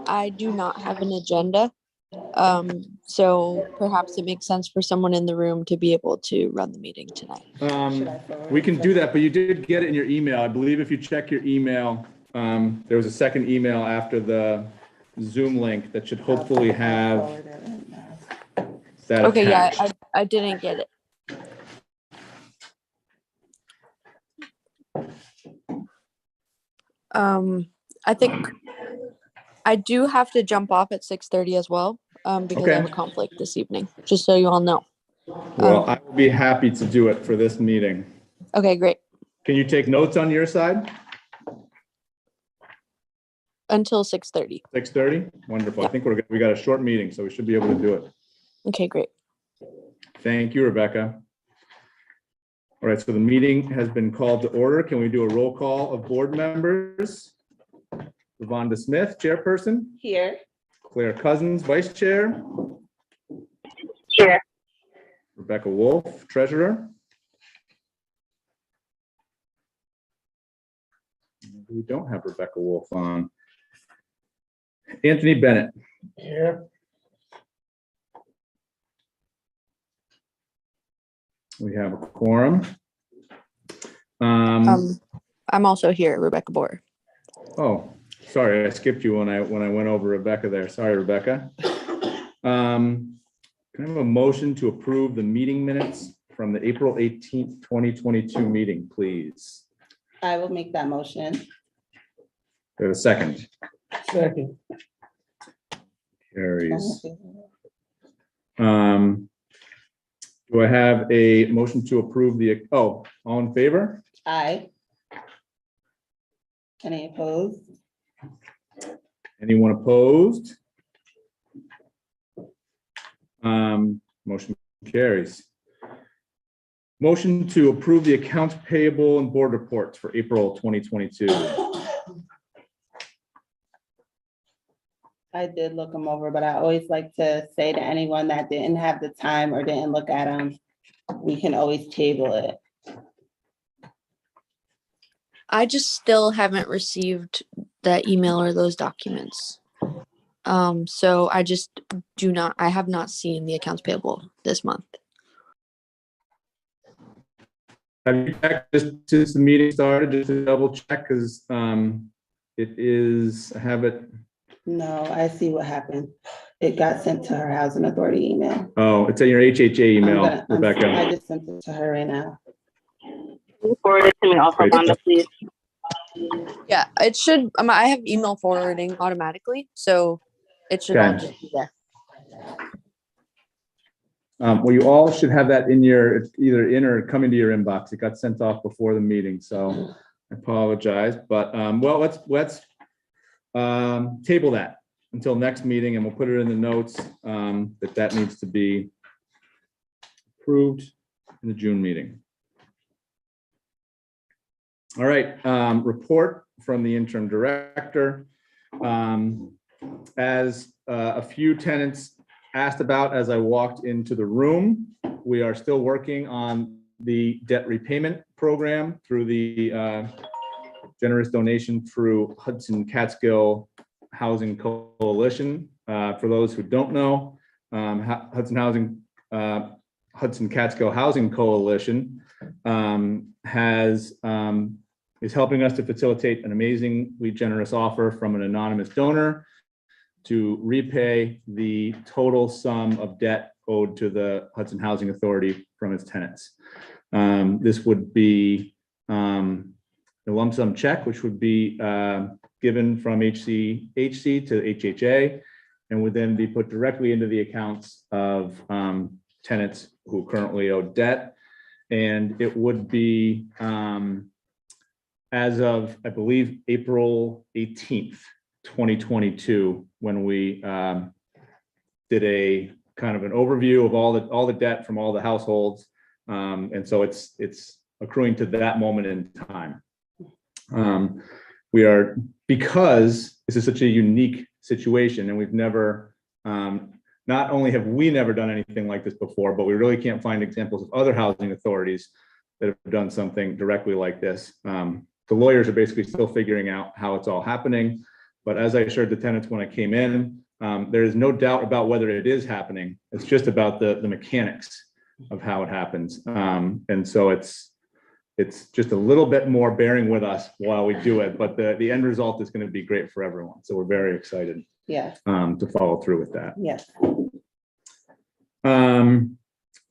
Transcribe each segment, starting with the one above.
I do not have an agenda. So perhaps it makes sense for someone in the room to be able to run the meeting tonight. We can do that, but you did get it in your email. I believe if you check your email, there was a second email after the Zoom link that should hopefully have that Okay, attached. yeah, I didn't get it. I think I do have to jump off at 6:30 as well, because I have a conflict this evening, just so you all know. Well, I will be happy to do it for this meeting. Okay, great. Can you take notes on your side? Until 6:30. 6:30? Wonderful. Yeah. I think we got a short meeting, so we should be able to do it. Okay, great. Thank you, Rebecca. All right, so the meeting has been called to order. Can we do a roll call of board members? Ravonda Smith, chairperson. Here. Claire Cousins, vice chair. Here. Rebecca Wolf, treasurer. We don't have Rebecca Wolf on. Anthony Bennett. Here. We have a quorum. I'm also here, Rebecca Boer. Oh, sorry, I skipped you when I went over Rebecca there. Sorry, Rebecca. Can I have a motion to approve the meeting minutes from the April 18th, 2022 meeting, please? I will make that motion. We have a second. Second. Carries. Do I have a motion to approve the, all in favor? Aye. Any opposed? Anyone opposed? Motion carries. Motion to approve the accounts payable and board reports for April 2022. I did look them over, but I always like to say to anyone that didn't have the time or didn't look at them, we can always table it. I just still haven't received that email or those documents. So I have not seen the accounts payable this month. Have you checked just since the meeting started, just to double check, because it is, I have it. No, I see what happened. It got sent to her housing authority email. Oh, it's in your HHA email, Rebecca. I just sent it to her right now. Forward it to me also, Wanda, please. Yeah, it should. I have email forwarding automatically, so it should all just be there. Well, you all should have that in your, either in or come into your inbox. It got sent off before the meeting, so I apologize. But well, let's table that until next meeting, and we'll put it in the notes that needs to be approved in the June meeting. All right, report from the interim director. As a few tenants asked about as I walked into the room, we are still working on the debt repayment program through the generous donation through Hudson Catskill Housing Coalition. For those who don't know, Hudson Catskill Housing Coalition is helping us to facilitate an amazingly generous offer from an anonymous donor to repay the total sum of debt owed to the Hudson Housing Authority from its tenants. This would be a lump sum check, which would be given from HCHC to HHA, and would then be put directly into the accounts of tenants who currently owe debt. And it would be as of, I believe, April 18th, 2022, when we did a kind of an overview of all the debt from all the households. And so it's accruing to that moment in time. Because this is such a unique situation, and we've never, not only have we never done anything like this before, but we really can't find examples of other housing authorities that have done something directly like this. The lawyers are basically still figuring out how it's all happening, But as I assured the tenants when I came in, there is no doubt about whether it is happening. It's just about the mechanics of how it happens. And so it's just a little bit more bearing with us while we do it, but the end result is going to be great for everyone. So we're very excited to follow through with that. Yes.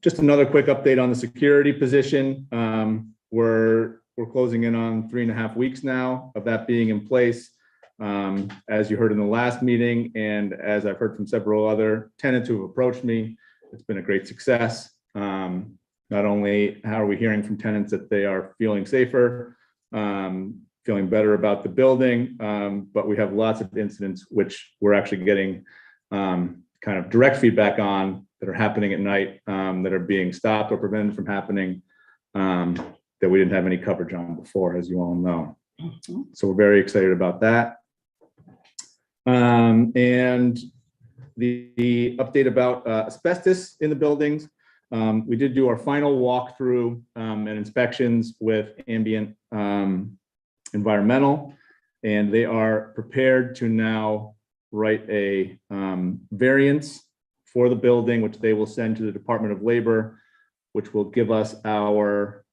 Just another quick update on the security position. We're closing in on 3.5 weeks now of that being in place. As you heard in the last meeting, and as I've heard from several other tenants who have approached me, it's been a great success. Not only how are we hearing from tenants that they are feeling safer, feeling better about the building, but we have lots of incidents which we're actually getting kind of direct feedback on that are happening at night, that are being stopped or prevented from happening, that we didn't have any coverage on before, as you all know. So we're very excited about that. And the update about asbestos in the buildings. We did do our final walkthrough and inspections with Ambient Environmental, and they are prepared to now write a variance for the building, which they will send to the Department of Labor, which will give us our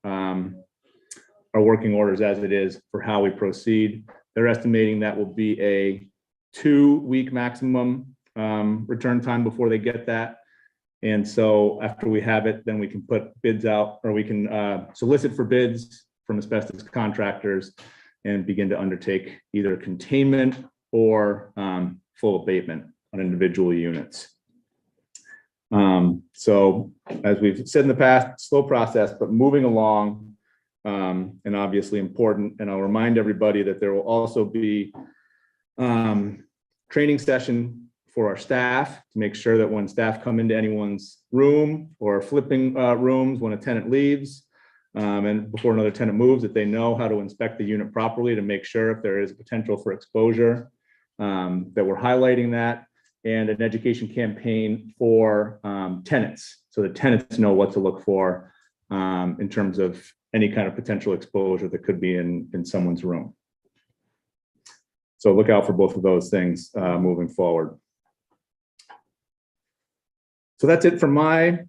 working orders as it is for how we proceed. They're estimating that will be a 2-week maximum return time before they get that. And so after we have it, then we can put bids out, or we can solicit for bids from asbestos contractors and begin to undertake either containment or full abatement on individual units. So as we've said in the past, slow process, but moving along, and obviously important. And I'll remind everybody that there will also be training session for our staff to make sure that when staff come into anyone's room or flipping rooms when a tenant leaves, and before another tenant moves, that they know how to inspect the unit properly to make sure if there is potential for exposure, that we're highlighting that, and an education campaign for tenants, so that tenants know what to look for in terms of any kind of potential exposure that could be in someone's room. So look out for both of those things moving forward. So that's it for my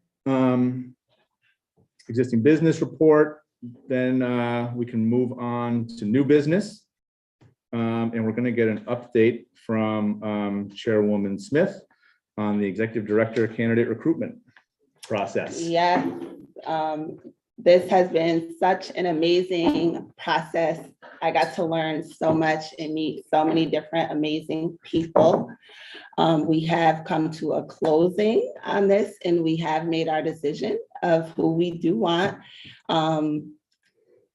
existing business report. Then we can move on to new business. And we're going to get an update from Chairwoman Smith on the Executive Director candidate recruitment process. Yeah, this has been such an amazing process. I got to learn so much and meet so many different amazing people. We have come to a closing on this, and we have made our decision of who we do want.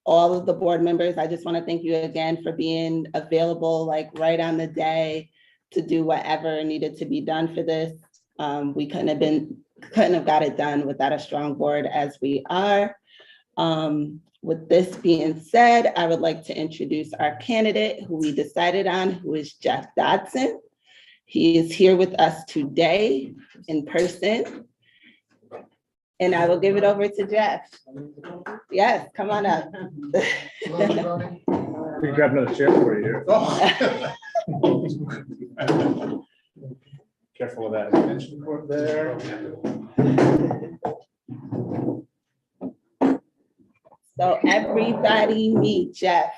All of the board members, I just want to thank you again for being available, like right on the day, to do whatever needed to be done for this. We couldn't have got it done without a strong board as we are. With this being said, I would like to introduce our candidate who we decided on, who is Jeff Dodson. He is here with us today in person. And I will give it over to Jeff. Yes, come on up. We can grab another chair for you here. Careful with that extension cord there. So everybody meet Jeff.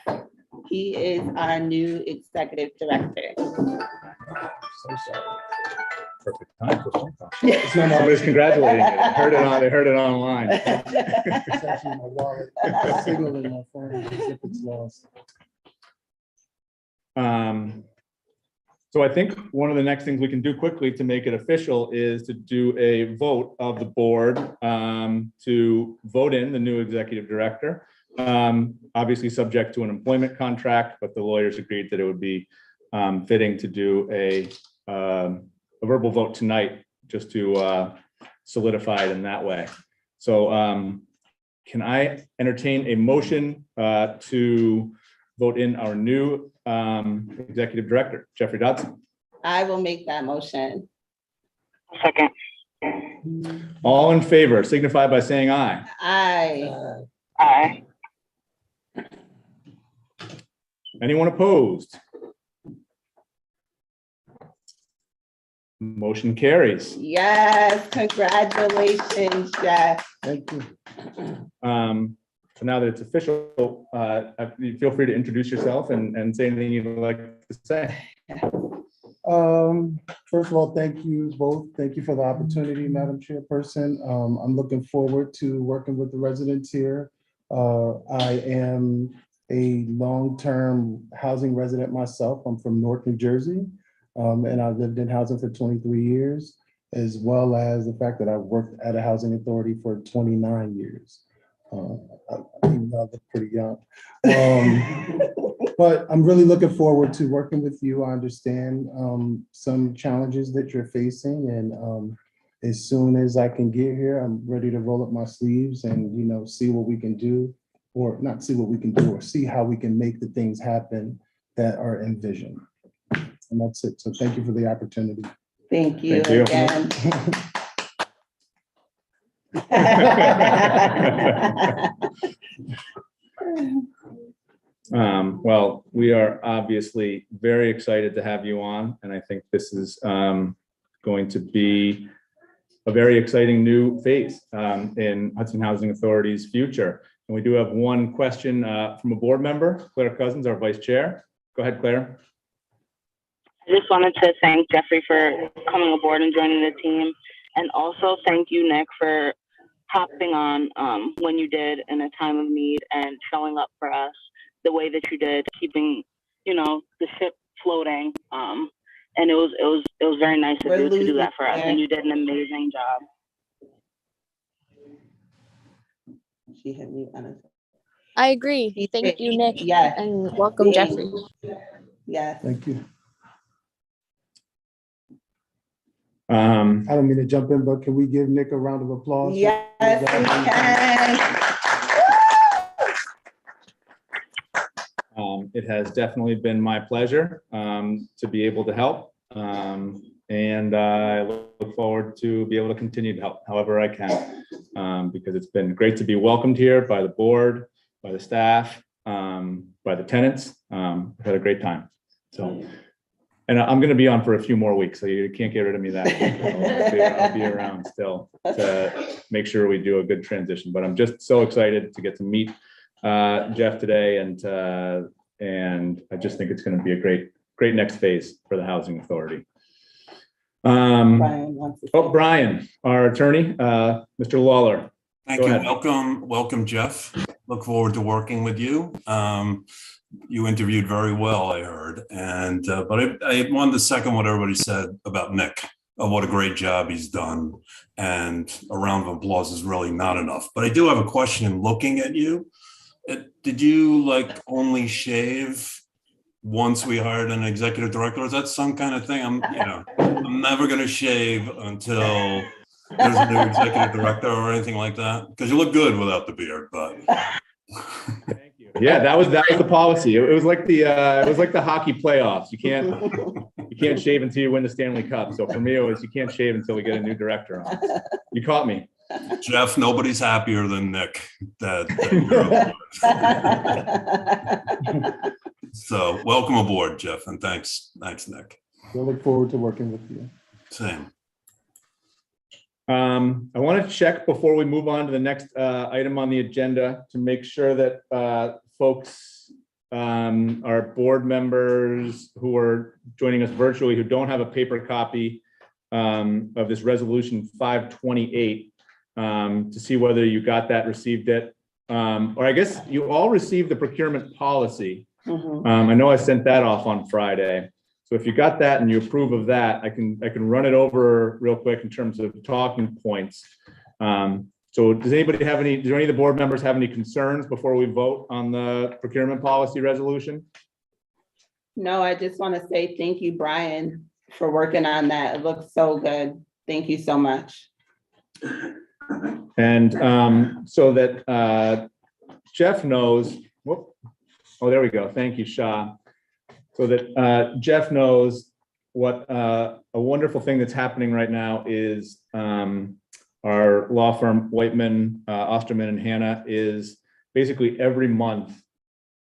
He is our new executive director. So sorry. Perfect time for phone call. Somebody's congratulating you. They heard it online. It's actually my wallet. Signal in my phone as if it's lost. So I think one of the next things we can do quickly to make it official is to do a vote of the board to vote in the new executive director. Obviously subject to an employment contract, but the lawyers agreed that it would be fitting to do a verbal vote tonight just to solidify it in that way. So can I entertain a motion to vote in our new executive director, Jeffrey Dodson? I will make that motion. Second. All in favor, signify by saying aye. Aye. Aye. Anyone opposed? Motion carries. Yes, congratulations, Jeff. Thank you. So now that it's official, feel free to introduce yourself and say anything you'd like to say. First of all, thank you both. Thank you for the opportunity, Madam Chairperson. I'm looking forward to working with the residents here. I am a long-term housing resident myself. I'm from Newark, New Jersey, and I've lived in housing for 23 years, as well as the fact that I've worked at a housing authority for 29 years. Even though I look pretty young. But I'm really looking forward to working with you. I understand some challenges that you're facing, and as soon as I can get here, I'm ready to roll up my sleeves and, you know, see what we can do, or not see what we can do, or see how we can make the things happen that are envisioned. And that's it. So thank you for the opportunity. Thank you Thank you. again. Well, we are obviously very excited to have you on, and I think this is going to be a very exciting new phase in Hudson Housing Authority's future. And we do have one question from a board member, Claire Cousins, our vice chair. Go ahead, Claire. I just wanted to thank Jeffrey for coming aboard and joining the team. And also thank you, Nick, for hopping on when you did in a time of need and showing up for us the way that you did, keeping, you know, the ship floating. And it was very nice of you to do that for us, and you did an amazing job. She hit me on it. I agree. Thank you, Nick. Yes. And welcome, Jeffrey. Yes. Thank you. Um, I don't mean to jump in, but can we give Nick a round of applause? Yes, we can. It has definitely been my pleasure to be able to help. And I look forward to be able to continue to help however I can, because it's been great to be welcomed here by the board, by the staff, by the tenants. I've had a great time. So, and I'm going to be on for a few more weeks, so you can't get rid of me that quick. I'll be around still to make sure we do a good transition. But I'm just so excited to get to meet Jeff today, and I just think it's going to be a great next phase for the Housing Authority. Brian, our attorney, Mr. Lawler. Thank Go you. ahead. Welcome, Jeff. Look forward to working with you. You interviewed very well, I heard, and but I wanted to second what everybody said about Nick. What a great job he's done, and a round of applause is really not enough. But I do have a question. Looking at you, did you only shave once we hired an executive director? Is that some kind of thing? I'm never going to shave until there's a new executive director or anything like that, because you look good without the beard. But thank you. Yeah, that was the policy. It was like the hockey playoffs. You can't shave until you win the Stanley Cup. So for me, it was you can't shave until we get a new director on. You caught me. Jeff, nobody's happier than Nick. So welcome aboard, Jeff, and thanks, Nick. We'll look forward to working with you. Same. I want to check before we move on to the next item on the agenda to make sure that folks, our board members who are joining us virtually, who don't have a paper copy of this resolution 528, to see whether you got that, received it, or I guess you all received the procurement policy. I know I sent that off on Friday. So if you got that and you approve of that, I can run it over real quick in terms of talking points. So do any of the board members have any concerns before we vote on the procurement policy resolution? No, I just want to say thank you, Brian, for working on that. It looks so good. Thank you so much. And so that Jeff knows, oh, there we go. Thank you, Shah. So that Jeff knows what a wonderful thing that's happening right now is our law firm, Whiteman, Osterman and Hanna, is basically every month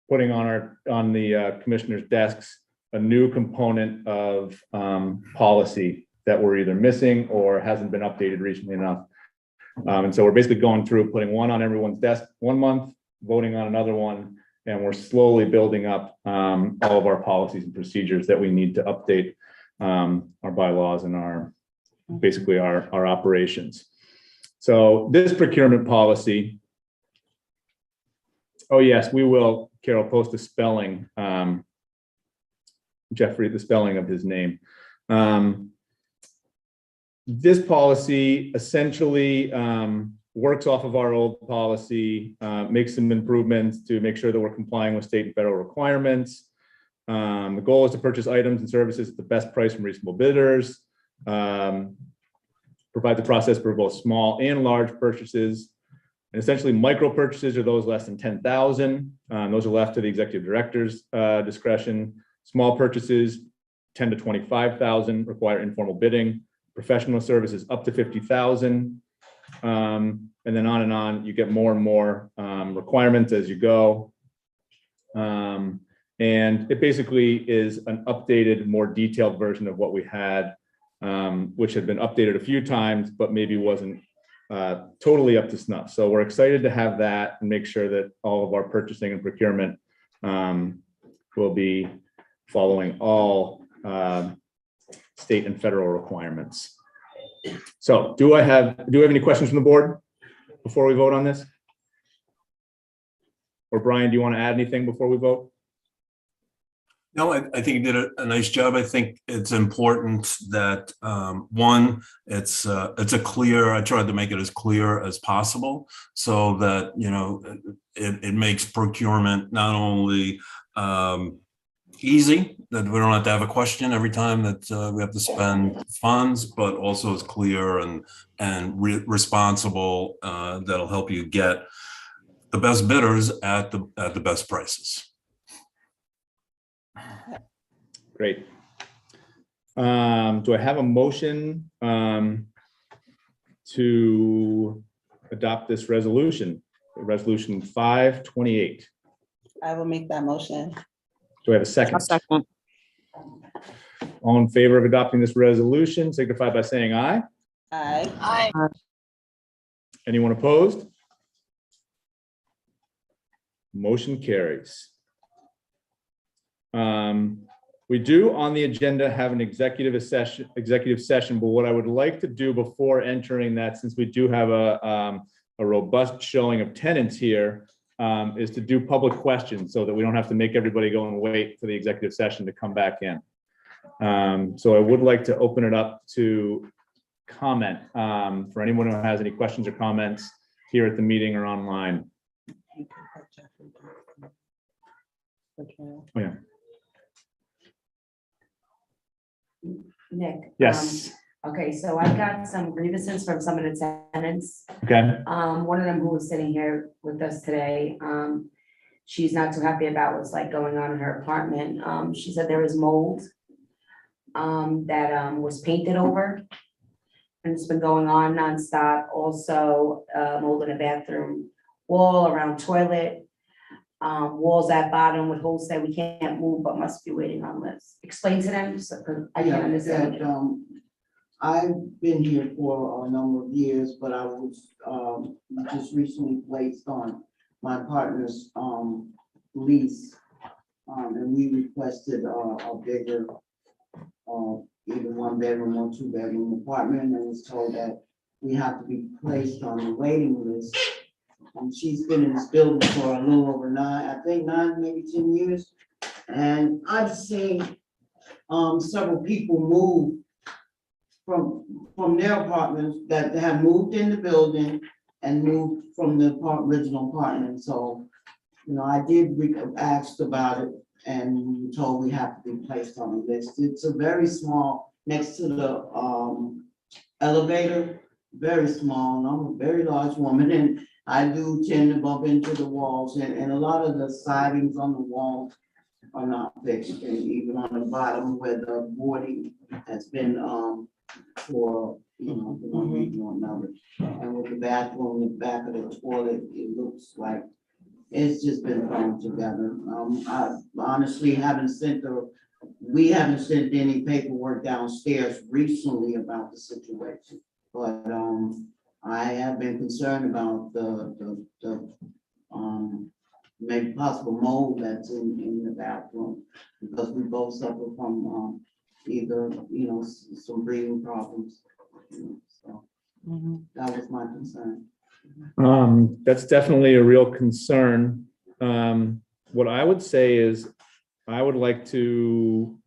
putting on the commissioner's desks a new component of policy that we're either missing or hasn't been updated recently enough. And so we're basically going through, putting one on everyone's desk 1 month, voting on another one, and we're slowly building up all of our policies and procedures that we need to update our bylaws and our operations. So this procurement policy, oh yes, we will, Carol, post the spelling, Jeffrey, the spelling of his name. This policy essentially works off of our old policy, makes some improvements to make sure that we're complying with state and federal requirements. The goal is to purchase items and services at the best price from reasonable bidders, provide the process for both small and large purchases. And essentially micro purchases are those less than 10,000. Those are left to the executive director's discretion. Small purchases, 10 to 25,000, require informal bidding. Professional services up to 50,000. And then on, you get more and more requirements as you go. And it basically is an updated, more detailed version of what we had, which had been updated a few times, but maybe wasn't totally up to snuff. So we're excited to have that and make sure that all of our purchasing and procurement will be following all state and federal requirements. So do we have any questions from the board before we vote on this? Or Brian, do you want to add anything before we vote? No, I think you did a nice job. I think it's important that one, it's a clear. I tried to make it as clear as possible so that it makes procurement not only easy, that we don't have to have a question every time that we have to spend funds, but also is clear and responsible. That'll help you get the best bidders at the best prices. Great. Do I have a motion to adopt this resolution? Resolution 528. I will make that motion. Do I have a second? A second. All in favor of adopting this resolution, signify by saying aye. Aye. Aye. Anyone opposed? Motion carries. We do on the agenda have an executive session, but what I would like to do before entering that, since we do have a robust showing of tenants here, is to do public questions so that we don't have to make everybody go and wait for the executive session to come back in. So I would like to open it up to comment for anyone who has any questions or comments here at the meeting or online. Oh, yeah. Nick. Yes. Okay, so I got some grievances from some of the tenants. Okay. One of them who was sitting here with us today, she's not too happy about what's like going on in her apartment. She said there was mold that was painted over. And it's been going on nonstop. Also, mold in the bathroom wall, around toilet. Walls at bottom with holes that we can't move but must be waiting on list. Explain to them, so 'cause I can't understand. I've been here for a number of years, but I was just recently placed on my partner's lease. And we requested a bigger, either 1 bedroom or 2 bedroom apartment, and was told that we have to be placed on the waiting list. She's been in this building for a little over 9, maybe 10 years. And I've seen several people move from their apartments that have moved in the building and moved from the original apartment. So, I did ask about it, and we were told we have to be placed on the list. It's a very small, next to the elevator, very small, and I'm a very large woman, and I do tend to bump into the walls, and a lot of the sidings on the walls are not fixed, and even on the bottom where the boarding has been for one reason or another. And with the bathroom, the back of the toilet, it looks like it's just been thrown together. I honestly haven't sent we haven't sent any paperwork downstairs recently about the situation, but, I have been concerned about the maybe possible mold that's in the bathroom, because we both suffer from, either, some breathing problems. So that was my concern. That's definitely a real concern. What I would say is, I would like to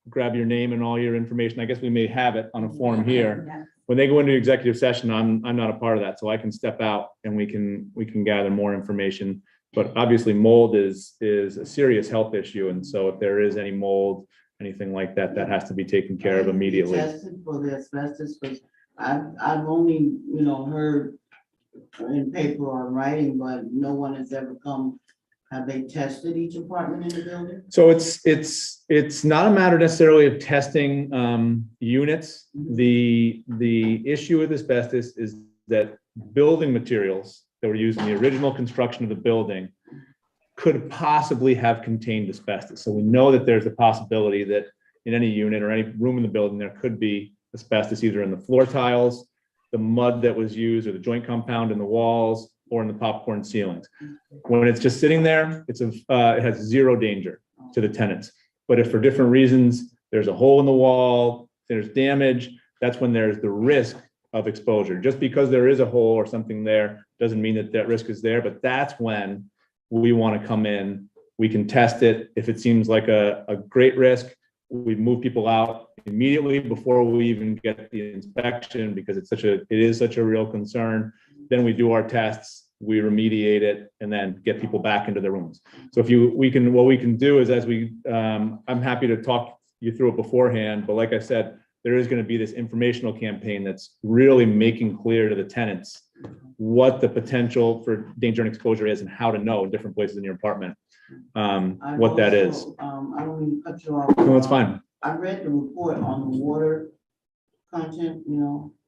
grab your name and all your information. I guess we may have it on a form here. Yeah. When they go into executive session, I'm not a part of that, so I can step out and we can gather more information. But obviously mold is a serious health issue. And so if there is any mold, anything like that, that has to be taken care of immediately. Tested for the asbestos, because I've only, heard in paper or writing, but no one has ever come. Have they tested each apartment in the building? So it's not a matter necessarily of testing units. The issue with asbestos is that building materials that were used in the original construction of the building could possibly have contained asbestos. So we know that there's a possibility that in any unit or any room in the building, there could be asbestos either in the floor tiles, the mud that was used, or the joint compound in the walls, or in the popcorn ceilings. When it's just sitting there, it has zero danger to the tenants. But if for different reasons, there's a hole in the wall, there's damage, that's when there's the risk of exposure. Just because there is a hole or something there doesn't mean that that risk is there, but that's when we want to come in. We can test it. If it seems like a great risk, we move people out immediately before we even get the inspection, because it is such a real concern. Then we do our tests, we remediate it, and then get people back into their rooms. So what we can do is, I'm happy to talk you through it beforehand, but like I said, there is going to be this informational campaign that's really making clear to the tenants what the potential for danger and exposure is and how to know in different places in your apartment what that is. I don't mean to cut you off. No, it's fine. I read the report on the water content,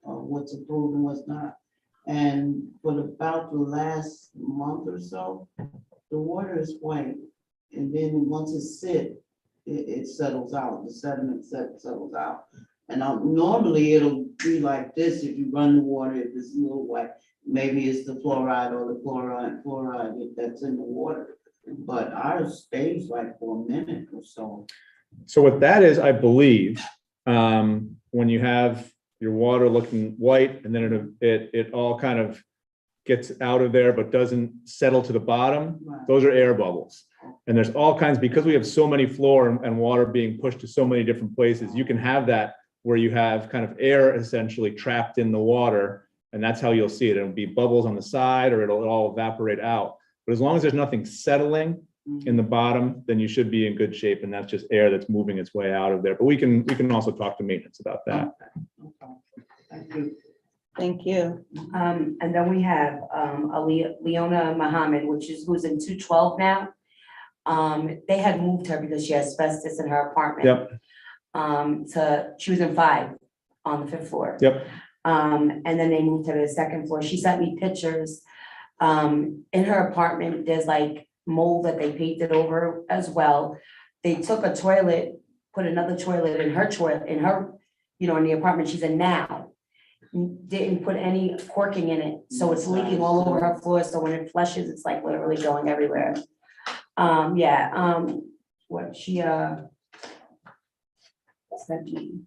what's approved and what's not. And for about the last month or so, the water is white. And then once it sits, it settles out, the sediment settles out. And normally it'll be like this if you run the water, if it's a little white. Maybe it's the fluoride or the chloride that's in the water. But ours stays like for a minute or so. So what that is, I believe, when you have your water looking white and then it all kind of gets out of there but doesn't settle to the bottom, Right. those are air bubbles. And there's all kinds, because we have so many floor and water being pushed to so many different places, you can have that where you have kind of air essentially trapped in the water, and that's how you'll see it. It'll be bubbles on the side, or it'll all evaporate out. But as long as there's nothing settling in the bottom, then you should be in good shape, and that's just air that's moving its way out of there. But we can also talk to maintenance about that. Okay. Thank you. Thank you. And then we have Leona Muhammad, who's in 212 now. They had moved her because she has asbestos in her apartment. Yep. She was in 5 on the 5th floor. Yep. And then they moved her to the 2nd floor. She sent me pictures. In her apartment, there's like mold that they painted over as well. They took a toilet, put another toilet in her, in the apartment she's in now. Didn't put any corking in it, so it's leaking all over her floor. So when it flushes, it's like literally going everywhere. What she what's that mean?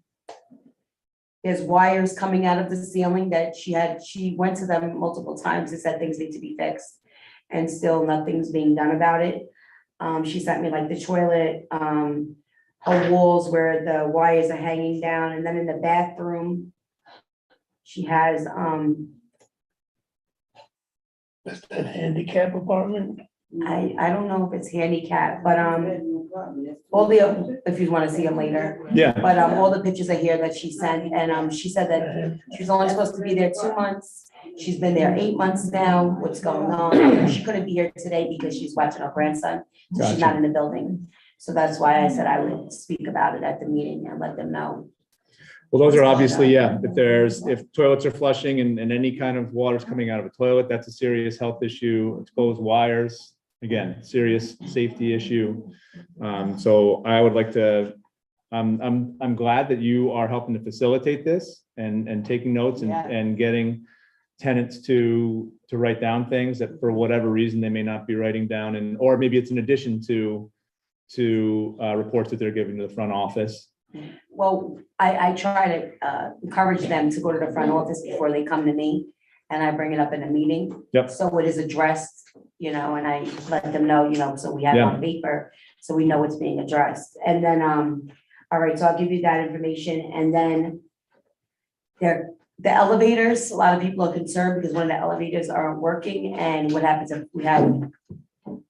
There's wires coming out of the ceiling that she went to them multiple times and said things need to be fixed, and still nothing's being done about it. She sent me like the toilet, her walls where the wires are hanging down, and then in the bathroom, she has, Is that handicap apartment? I don't know if it's handicap, but, if you want to see them later. Yeah. But all the pictures are here that she sent, and she said that she's only supposed to be there 2 months. She's been there 8 months now. What's going on? She couldn't be here today because she's watching her grandson, so she's not in the building. So that's why I said I would speak about it at the meeting and let them know. Well, those are obviously, if toilets are flushing and any kind of water's coming out of a toilet, that's a serious health issue. Exposed wires, again, serious safety issue. So I would like to I'm glad that you are helping to facilitate this and taking notes Yeah. and getting tenants to write down things that for whatever reason they may not be writing down, and or maybe it's in addition to reports that they're giving to the front office. Well, I try to encourage them to go to the front office before they come to me, and I bring it up in a meeting. Yep. So it is addressed, and I let them know, so we have it on paper, so we know it's being addressed. And then, all right, so I'll give you that information, and then the elevators, a lot of people are concerned because one of the elevators aren't working, and what happens if we have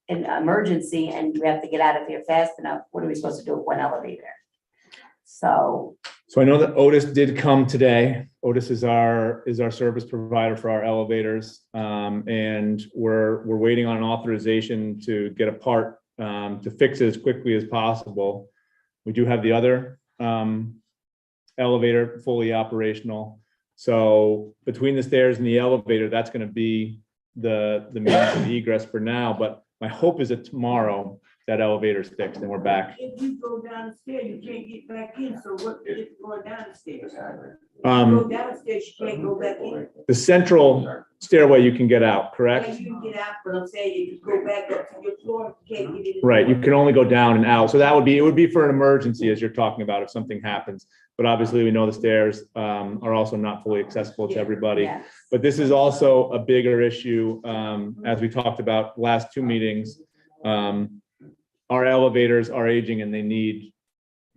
an emergency and we have to get out of here fast enough? What are we supposed to do with one elevator? So I know that Otis did come today. Otis is our service provider for our elevators. And we're waiting on an authorization to get a part to fix it as quickly as possible. We do have the other elevator fully operational. So between the stairs and the elevator, that's going to be the means of egress for now. But my hope is that tomorrow that elevator's fixed and we're back. If you go down the stairs, you can't get back in, so what if you go down the stairs? Go down the stairs, you can't go back in. The central stairway you can get out, Yeah, correct? you can get out, but I'm saying if you go back up to your floor, you can't get in. Right, you can only go down and out. So it would be for an emergency, as you're talking about, if something happens. But obviously, we know the stairs are also not fully accessible to everybody. yes. But this is also a bigger issue, as we talked about last two meetings. Our elevators are aging and they need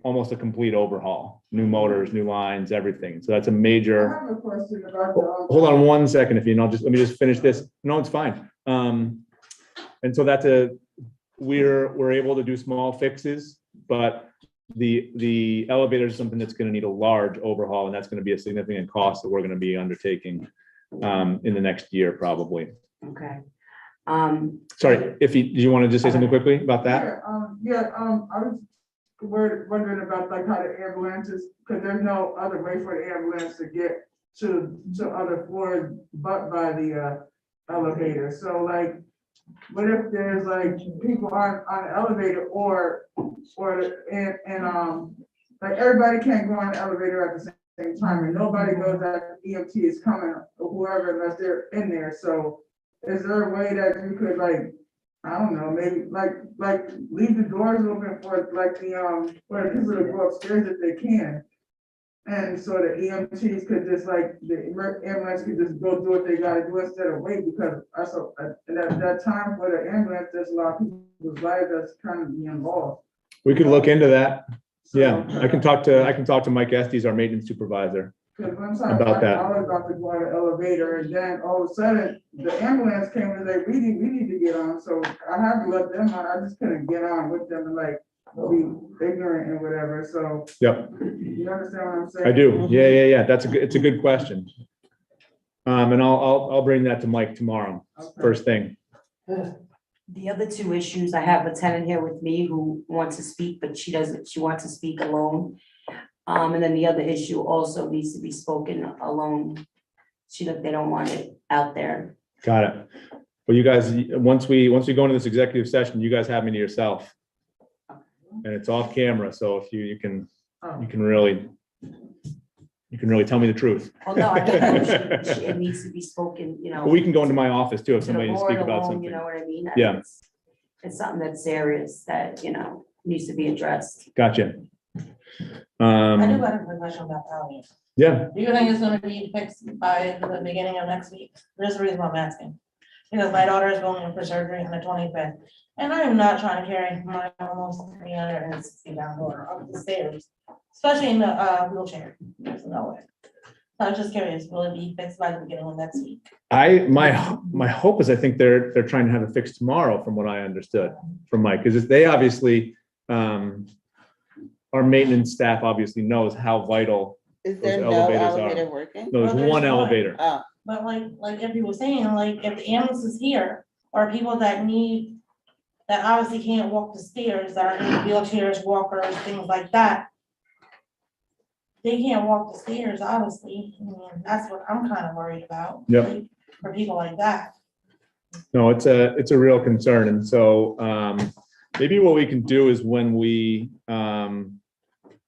almost a complete overhaul, new motors, new lines, everything. So that's a major. I have a question about the. Hold on 1 second, if you know, let me just finish this. No, it's fine. And so we're able to do small fixes, but the elevator is something that's going to need a large overhaul, and that's going to be a significant cost that we're going to be undertaking in the next year, probably. Okay. Sorry, do you want to just say something quickly about that? I was wondering about like how the ambulances, because there's no other way for the ambulance to get to other floors but by the elevator. So like, what if there's like people on the elevator like everybody can't go on the elevator at the same time, and nobody knows that EMT is coming or whoever unless they're in there. So is there a way that you could like, I don't know, maybe like leave the doors open for like for the people to go upstairs if they can? And so the EMTs could just like, the ambulance could just go do what they gotta do instead of wait, because at that time for the ambulance, there's a lot of people's lives that's kind of be involved. We could look into that. So, Yeah, I can talk to Mike Estes, our maintenance supervisor. Cause one time About that. I was about to go on the elevator, and then all of a sudden, the ambulance came and like, we need to get on, so I had to let them on. I just couldn't get on with them and like be ignorant and whatever, so. Yep, You understand what I'm saying? I do. Yeah. It's a good question. And I'll bring that to Mike tomorrow, Okay. first thing. The other two issues, I have a tenant here with me who wants to speak, but she wants to speak alone. And then the other issue also needs to be spoken alone. They don't want it out there. Got it. Well, you guys, once we go into this executive session, you guys have me to yourself. And it's off camera, so if you can really tell me the truth. Well, no, I mean, it needs to be spoken, But we can go into my office too if to the somebody needs to speak board about alone, something. you know what I mean? Yeah. It's something that's serious that, needs to be addressed. Gotcha. I do have a question about Elliot. Yeah, Do you think it's gonna be fixed by the beginning of next week? There's the reason why I'm asking. Because my daughter is going in for surgery on the 25th, and I am not trying to carry my almost 360-pound daughter up the stairs, especially in the wheelchair. There's no way. So I was just curious, will it be fixed by the beginning of next week? my hope is I think they're trying to have it fixed tomorrow, from what I understood from Mike, because they obviously, our maintenance staff obviously knows how vital. Is there Those no elevators elevator are- working? No, Well, there's there's one one. elevator. Oh, But like if you were saying, like if the ambulance is here, or people that obviously can't walk the stairs, that are in wheelchairs, walkers, things like that. They can't walk the stairs, obviously. I mean, that's what I'm kind of worried about. Yep. like, For people like that. No, it's a real concern. And so maybe what we can do is when we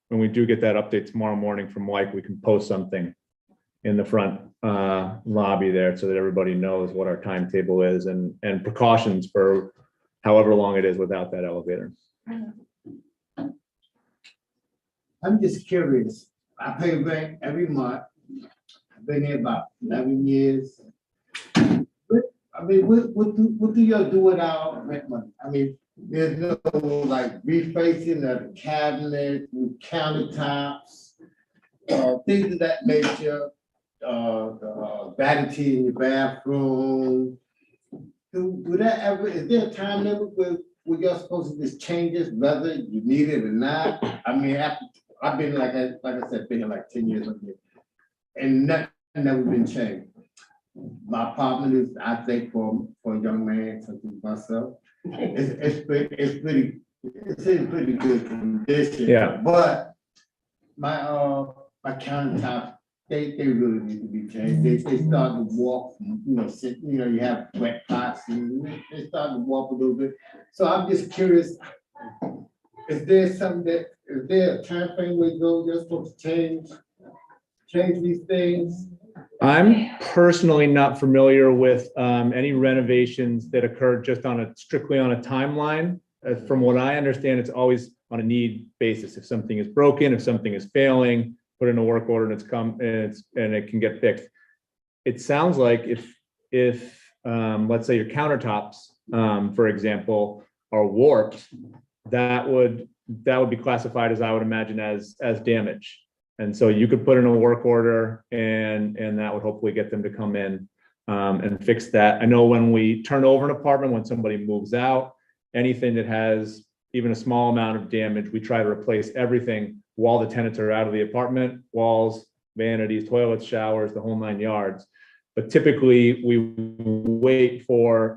when we do get that update tomorrow morning from Mike, we can post something in the front lobby there so that everybody knows what our timetable is and precautions for however long it is without that elevator. I'm just curious. I pay rent every month. I've been here about 11 years. What do y'all do with our rent money? I mean, there's no like refacing of the cabinet, new countertops, things of that nature, the vanity in your bathroom. Would that ever, is there a time limit where y'all supposed to just change this, whether you need it or not? I mean, I've been like I said, been here like 10 years, and nothing never been changed. My apartment is, I think, for a young man such as myself, it's in pretty good condition. Yeah. But my countertops, they really need to be changed. They start to warp, you have wet pots and they start to warp a little bit. So I'm just curious, is there a time frame where you're supposed to change these things? I'm personally not familiar with any renovations that occurred just strictly on a timeline. From what I understand, it's always on a need basis. If something is broken, if something is failing, put in a work order and it can get fixed. It sounds like if let's say your countertops, for example, are warped, that would be classified as, I would imagine, as damage. And so you could put in a work order and that would hopefully get them to come in and fix that. I know when we turn over an apartment, when somebody moves out, anything that has even a small amount of damage, we try to replace everything while the tenants are out of the apartment, walls, vanities, toilets, showers, the whole 9 yards. But typically we wait for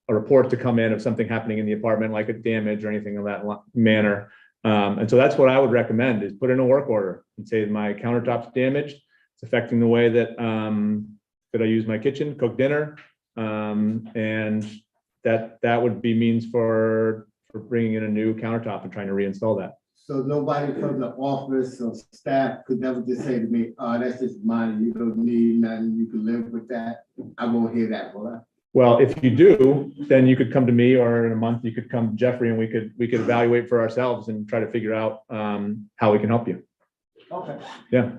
a report to come in of something happening in the apartment, like a damage or anything of that manner. And so that's what I would recommend, is put in a work order and say my countertop's damaged. It's affecting the way that I use my kitchen, cook dinner. And that would be means for bringing in a new countertop and trying to reinstall that. So nobody from the office or staff could never just say to me, oh, that's just mine, you don't need nothing, you can live with that. I won't hear that, will I? Well, if you do, then you could come to me, or in a month you could come to Jeffrey, and we could evaluate for ourselves and try to figure out how we can help you. Okay. Yeah.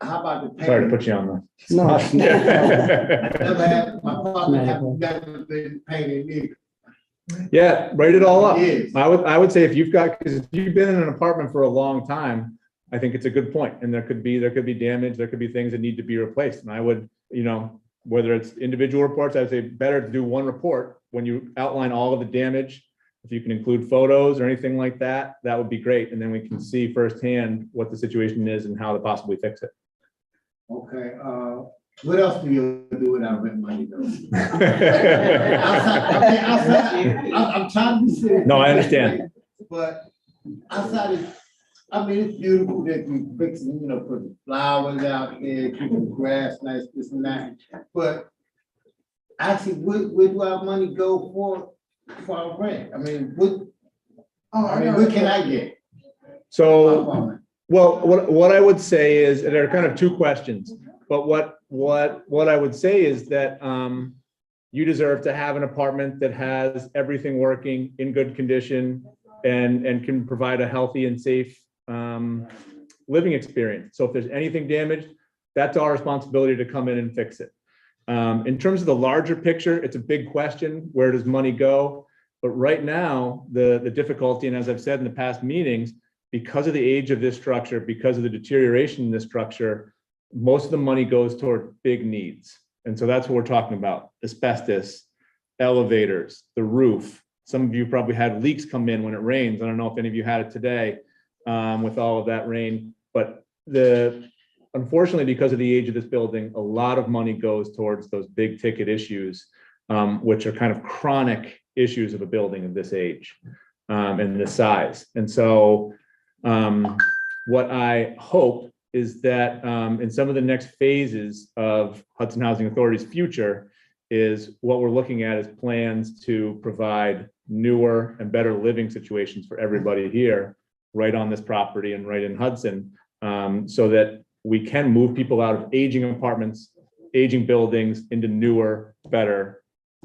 How about the payment? Sorry to put you on the No. spot. My apartment have never been painted either. Yeah, write it all up. Yes. I would say if you've been in an apartment for a long time, I think it's a good point. And there could be damage, there could be things that need to be replaced. And I would, whether it's individual reports, I'd say better to do one report when you outline all of the damage. If you can include photos or anything like that, that would be great. And then we can see firsthand what the situation is and how to possibly fix it. Okay, what else do you do without rent money though? I'm trying to be serious. No, I understand. But outside of, it's beautiful that you fix, put flowers out there, keep the grass nice, this and that. But actually, where do our money go for our rent? What can I get? So, well, what I would say is, there are kind of two questions, but what I would say is that you deserve to have an apartment that has everything working in good condition and can provide a healthy and safe living experience. So if there's anything damaged, that's our responsibility to come in and fix it. In terms of the larger picture, it's a big question. Where does money go? But right now, the difficulty, and as I've said in the past meetings, because of the age of this structure, because of the deterioration in this structure, most of the money goes toward big needs. And so that's what we're talking about: asbestos, elevators, the roof. Some of you probably had leaks come in when it rains. I don't know if any of you had it today with all of that rain, but unfortunately, because of the age of this building, a lot of money goes towards those big ticket issues, which are kind of chronic issues of a building of this age and this size. And so what I hope is that in some of the next phases of Hudson Housing Authority's future is what we're looking at is plans to provide newer and better living situations for everybody here, right on this property and right in Hudson, so that we can move people out of aging apartments, aging buildings into newer, better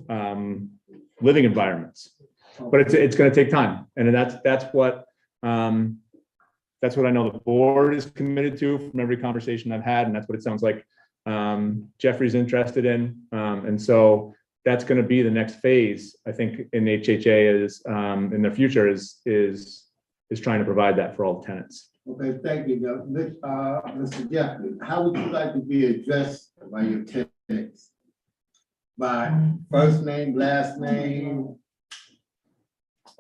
living environments. But it's going to take time, and that's what I know the board is committed to from every conversation I've had, and that's what it sounds like Jeffrey's interested in, and so that's going to be the next phase, I think, in HHA is in the future is trying to provide that for all the tenants. Okay, thank you. Now, Mr. Jeffrey, how would you like to be addressed by your tenants? By first name, last name?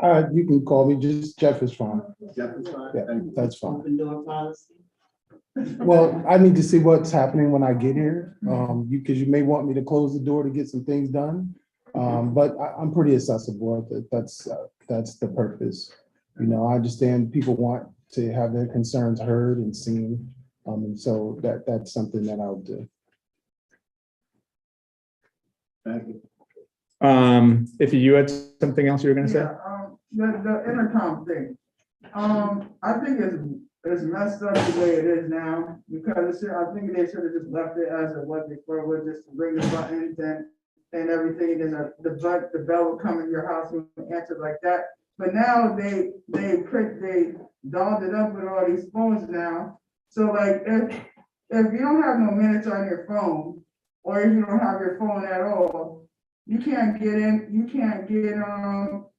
You can call me, just Jeff is fine. Jeff is fine? Yeah, that's fine. Open door policy. Well, I need to see what's happening when I get here, because you may want me to close the door to get some things done. But I'm pretty accessible. That's the purpose. You know, I understand people want to have their concerns heard and seen. And so that's something that I'll do. Thank you. If you had something else you were going to say? The intercom thing. I think it's messed up the way it is now, because I think they should have just left it as it was before, with just ring the buttons and everything, and then the bell will come in your house and answer like that. But now they dolled it up with all these phones now. So like if you don't have no minutes on your phone, or if you don't have your phone at all, you can't get in,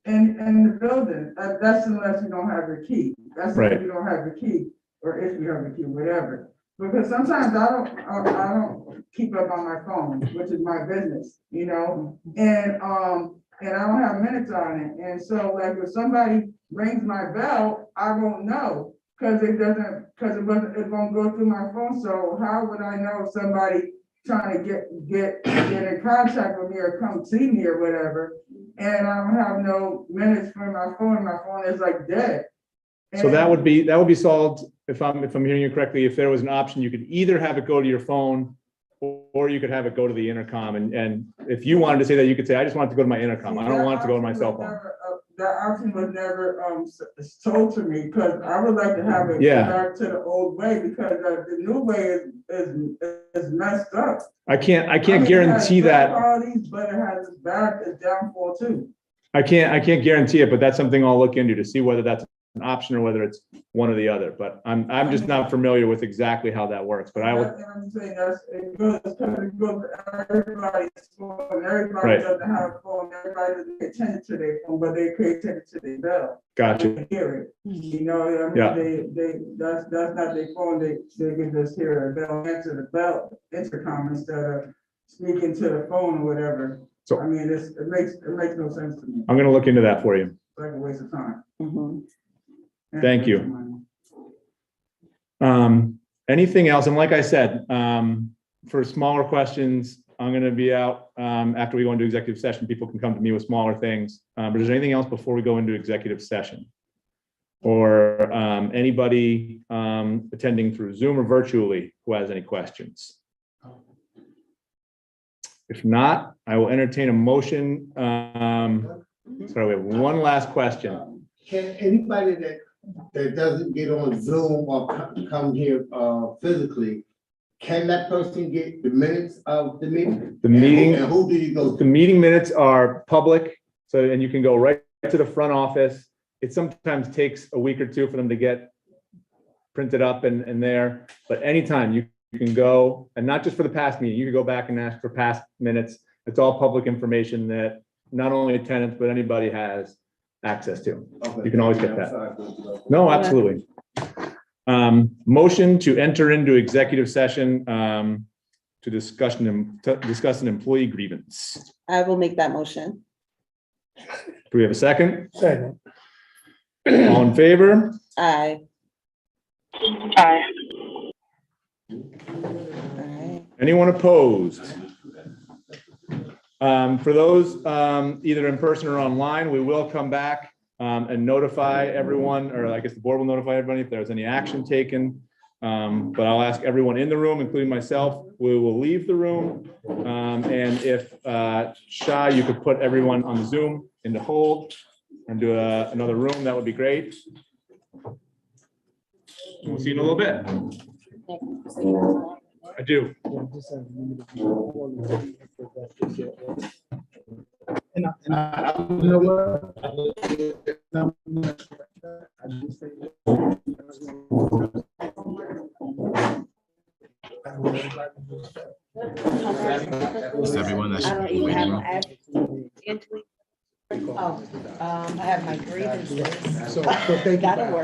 in the building. That's unless you don't have your key. That's Right. if you don't have your key, or if you have your key, whatever. Because sometimes I don't keep up on my phone, which is my business, you know, and I don't have minutes on it. And so like if somebody rings my bell, I won't know, because it won't go through my phone. So how would I know if somebody trying to get in contact with me or come see me or whatever, and I don't have no minutes for my phone is like dead. So that would be solved, if I'm hearing you correctly, if there was an option, you could either have it go to your phone, or you could have it go to the intercom. And if you wanted to say that, you could say, I just want it to go to my intercom. I don't want it to go to my cell phone. That option was never told to me, because I would like to have it back to the old way, because the new way is messed up. I can't guarantee that. Qualities, but it has its downfall too. I can't guarantee it, but that's something I'll look into to see whether that's an option or whether it's one or the other. But I'm just not familiar with exactly how that works. But I would. I'm saying it goes to everybody's phone. Everybody Right. doesn't have a phone. Everybody doesn't pay attention to their phone, but they pay attention to their bell. Gotcha. They hear it. You know, I mean, Yeah. that's not their phone. They can just hear it. They'll answer the bell intercom instead of speaking to the phone or whatever. So I mean, it makes no sense to me. I'm going to look into that for you. It's like a waste of time. Thank you. Anything else? And like I said, for smaller questions, I'm going to be out after we go into executive session. People can come to me with smaller things. But is there anything else before we go into executive session? Or anybody attending through Zoom or virtually who has any questions? If not, I will entertain a motion. Sorry, we have one last question. Can anybody that doesn't get on Zoom or come here physically, can that person get the minutes of the meeting? The meeting. And who do you go to? The meeting minutes are public, so, and you can go right to the front office. It sometimes takes a week or two for them to get printed up and there, but anytime you can go, and not just for the past meeting, you can go back and ask for past minutes. It's all public information that not only tenants, but anybody has access to. Okay. You can always get that. Sorry. No, absolutely. Motion to enter into executive session to discuss an employee grievance. I will make that motion. Do we have a second? Second. All in favor? Aye. Aye. Anyone opposed? For those either in person or online, we will come back and notify everyone, or I guess the board will notify everybody if there's any action taken. But I'll ask everyone in the room, including myself, we will leave the room. And if Shah, you could put everyone on Zoom into hold and do another room, that would be great. We'll see you in a little bit. I do. And you know what? Is everyone that's I don't even have waiting? my I have my grievances. So thank you. That'll work.